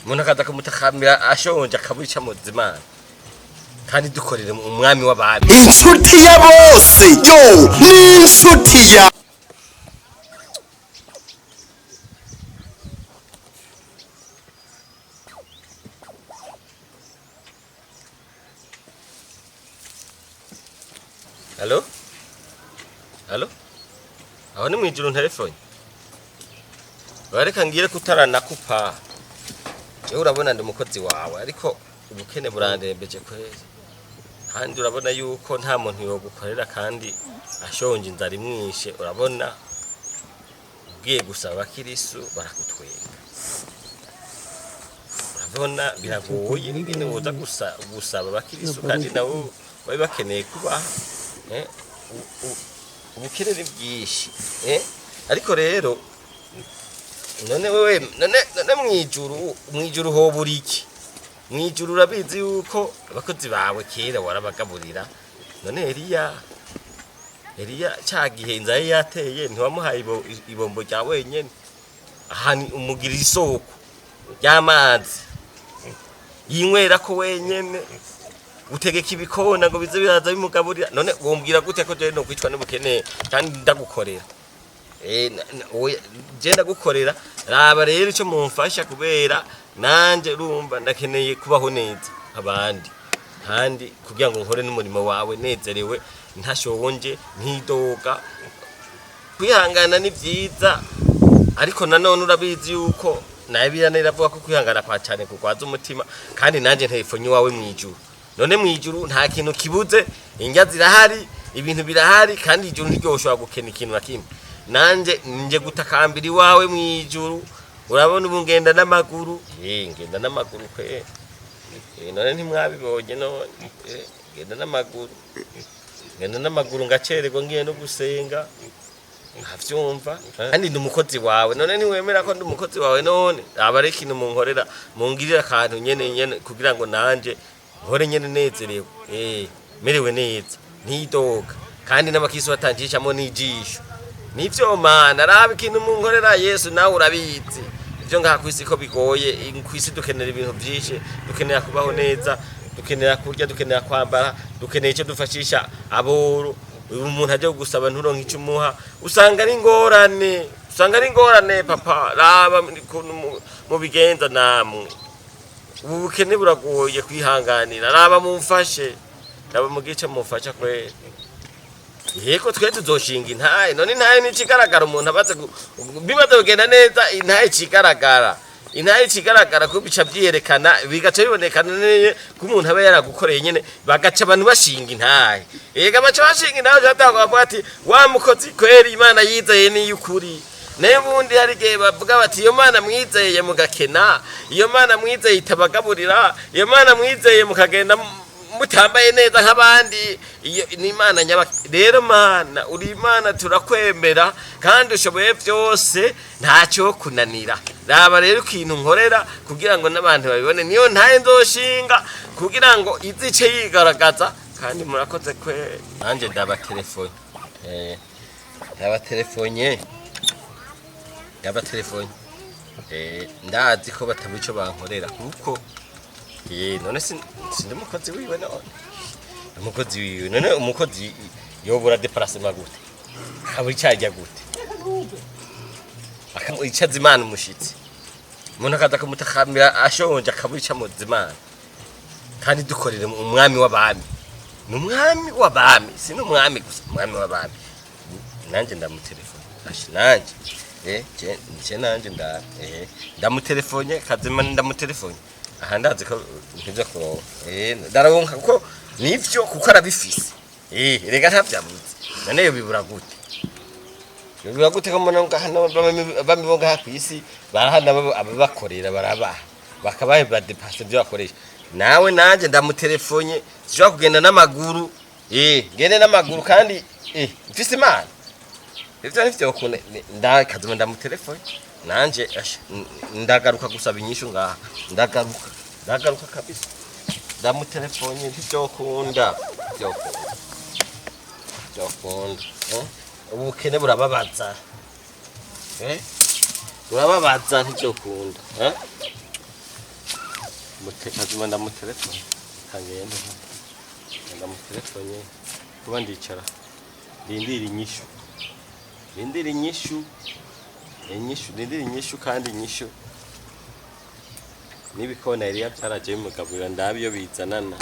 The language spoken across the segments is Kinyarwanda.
umuntu akaza kumutakambira ashonje akabica muzimana kandi dukorere umwami w'abami inshuti ya bose yo ni inshuti ya Halo? Halo? Aho ni mwijuru telefone. Bareka ngire kutaranakupa. Je urabona ndi umukozi wawe ariko ubukene burandembeje kwezi. Kandi urabona yuko nta muntu yogukorera kandi ashonje inzara imwishe urabona ugiye gusaba abakirisu barakutwenga. Urabona biragoye ngene woza gusaba abakirisu kandi nawe babe bakeneye kuba ubukene ni bwinshi ariko rero none wewe none mwijuru ho buriki mwijuru urabizi yuko abakozi bawe kera warabagaburira none Eliya cyagihe inzara yateye ntiwamuhaye ibombo rya wenyene ahani umugira isoko y'amazi yinywera ko wenyene utegeka ibikona ngo bize biraza bimugaburira none wombwira gute ko je no kwicwa n'ubukene kandi ndagukorera je ndagukorera raba rero ico mumfasha kubera nanje urumva ndakeneye kubaho neza abandi kandi kugira ngo nkore n'umurimo wawe nezerewe ntashonje ntidoga kwihangana ni byiza ariko nanone urabizi yuko nabirane iravuga ko kwihangana kwa cyane kugwaza umutima kandi nanje ntefonye wawe mwijuru none mwijuru nta kintu kibuze injya zirahari ibintu birahari kandi ijuru ntiryoshobora gukena ikintu na kimwe nanje nje gutakambira iwawe mwijuru urabona ubu ngenda n'amaguru ngenda n'amaguru kwe none ntimwabibonye none ngenda n'amaguru ngacererwa ngiye no gusenga nkavyumva kandi ndi umukozi wawe none ntiwemera ko ndi umukozi wawe none aba ari ikintu munkorera mungirira akantu nyene kugira ngo nanje nkore nyene nezerewe merewe neza ntidoga kandi n'abakiso batanjishamo n'ijisho nivyo mana araba ikintu munkorera Yesu nawe urabizi ivyo ngaha kwisi ko bigoye kwisi dukenera ibintu byinshi dukenera kubaho neza dukenera kurya dukenera kwambara dukeneye icyo dufashisha aboro umuntu aje gusaba nturonka icyo umuha usanga ari ingorane papa raba mu bigenza namwe ubukene buragoye kwihanganira raba mumfashe raba mugice mufasha kwe yego twe tuzoshinga intaye none intaye ni cigaragara umuntu abaze bibaze kugenda neza intaye cigaragara ko bica byerekana bigaca bibonekana neye ko umuntu aba yaragukoreye nyene bagaca abantu bashinga intaye yega baca bashinga intaye cyatangwa ati wa mukozi kweri Imana yizeye ni yukuri naye bundi hari gihe bavuga bati iyo Mana mwizeye mugakena iyo Mana mwizeye itabagaburira iyo Mana mwizeye mukagenda mutambaye neza nk'abandi iyo ni Imana nyaba rero Mana uri Imana turakwemera kandi ushoboye byose ntacyo kunanira raba rero ikintu nkorera kugira ngo n'abantu babibone niyo ntaye nzoshinga kugira ngo izice yigaragaza kandi murakoze kwe nanje ndaba telefone yaba telefone ndazi ko batabico bankorera kuko none sindi mukozi wiwe none umukozi wiwe none umukozi yobura déplacement gute kaburi cyajya gute akamuyicaza Imana umushitsi umuntu akaza kumutakambira ashonje akabica muzimana kandi dukorere umwami w'abami n'umwami w'abami si n'umwami gusa umwami w'abami nanje ndamutelefone nanje nanje ndamutelefone kazima ndamutelefone aha ndazi ko ntivyo kuronka ndaronka ko nivyo kuko arabifise rega ntavyabuze none yo bibura gute ko mbona hano bamibonga hakwisi barahana ababakorera barabaha bakabahe badepase byo bakoresha nawe nanje ndamutelefone sishobora kugenda n'amaguru ngende n'amaguru kandi mfise Imana ivyo nivyo kune ndakazuma ndamutelefone nanje ndagaruka gusaba inyishu ngaha ndagaruka kabisa ndamutelefone ntivyokunda ubukene burababaza ntivyokunda mutekazima ndamutelefone kangende ndamutelefone kuba ndicara ndindira inyishu kandi inyishu n'ibikona yari yabyaraje bimugaburira ndabiyo bizanana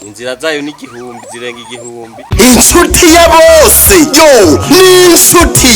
inzira zayo n'igihumbi zirenga igihumbi inshuti ya bose yo ni inshuti ya